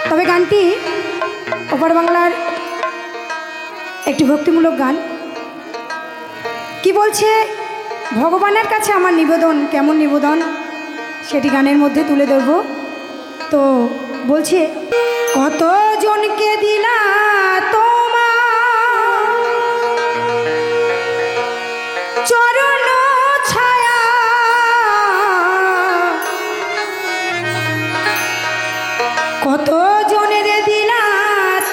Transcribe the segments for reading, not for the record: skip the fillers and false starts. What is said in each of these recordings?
তবে গানটি ওপার বাংলার একটি ভক্তিমূলক গান। কি বলছে, ভগবানের কাছে আমার নিবেদন, কেমন নিবেদন সেটি গানের মধ্যে তুলে ধরব। তো বলছে, কত জনকে দিলা তোমার চরণ ছায়া, কত জনের দিলা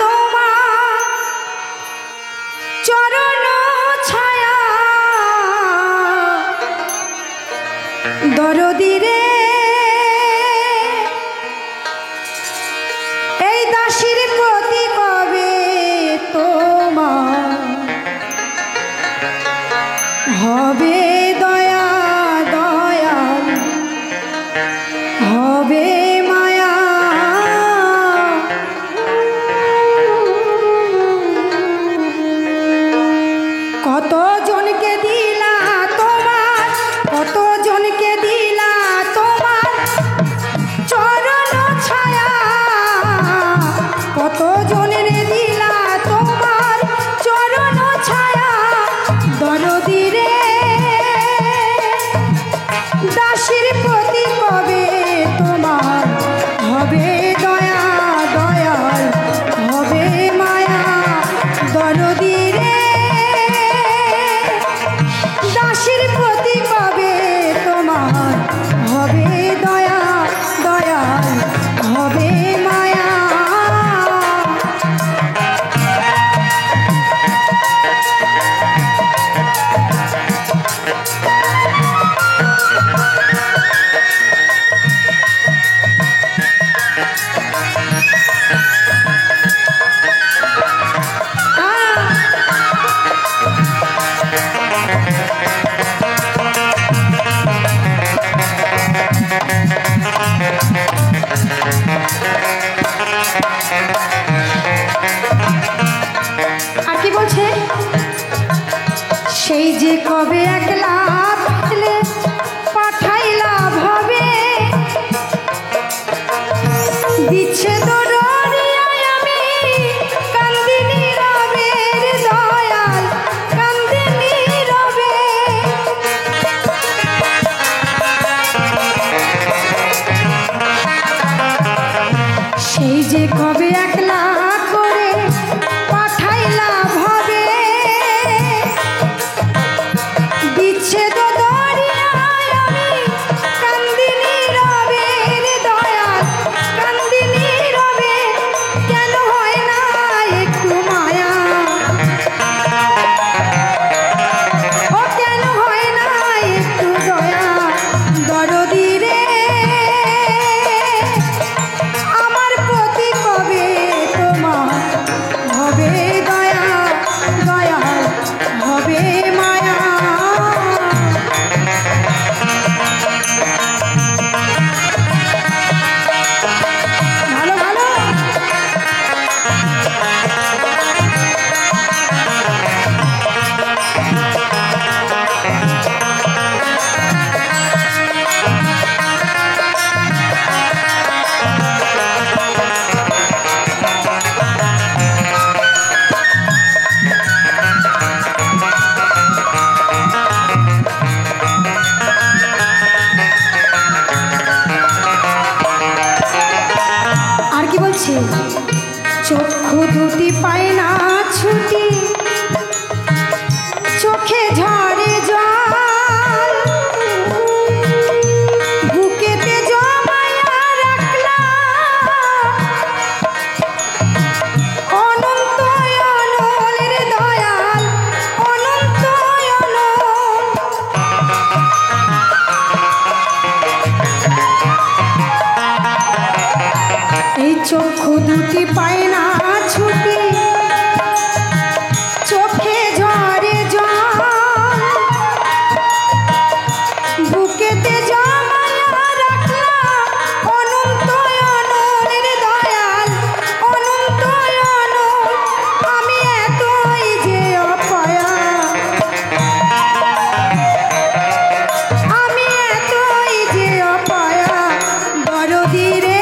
তোমার চরণ ছায়া, দরদি রে এই দাসীর প্রতি কবে তোমার হবে দয়া, দয়াল হবে মায়া। কত জনকে দিলা তোমার, কত জনকে দিলা তোমার চরণ ছায়া, কত জনের দিলা তোমার চরণ ছায়া, দরদি রে দাসীর প্রতি কবে তোমার হবে দয়া, দয়াল হবে মায়া, দরদি রে দাসীর প্রতি কবে তোমার হবে দয়া, দয়াল হবে মায়া। আর কি বলছে, সেই যে কবে একলা পেলে পাঠাইলা ভবে, বিচ্ছেদ ররিয়ায় আমি কান্দি নীরবে রে দয়াল কান্দি নীরবে। সেই যে কবে একলা করে পাঠাইলা ভবে, বিচ্ছেদ দরিয়ায় আমি কান্দি নীরবে রে দয়াল কান্দি নীরবে। কেন হয় না একটু মায়া, ও কেন হয় না একটু দয়া, দরদি রে আমার প্রতি কবে তোমার হবে দয়া, দয়াল হবে মায়া। ভালো ভালো আর কি বলছে, চক্ষু দুটি পায় না ছুটি চোখে ঝরে জল, বুকেতে জমায়া রাখলা অনন্ত অনলের দয়াল অনন্ত অনল। এই চক্ষু দুটি পায় না ছুটি চোখে ঝরে জল, বুকেতে জমায়া রাখলা অনন্ত অনলের দয়াল অনন্ত অনল। আমি এতই যে অপয়া, আমি এতই যে অপয়া, দরদি রে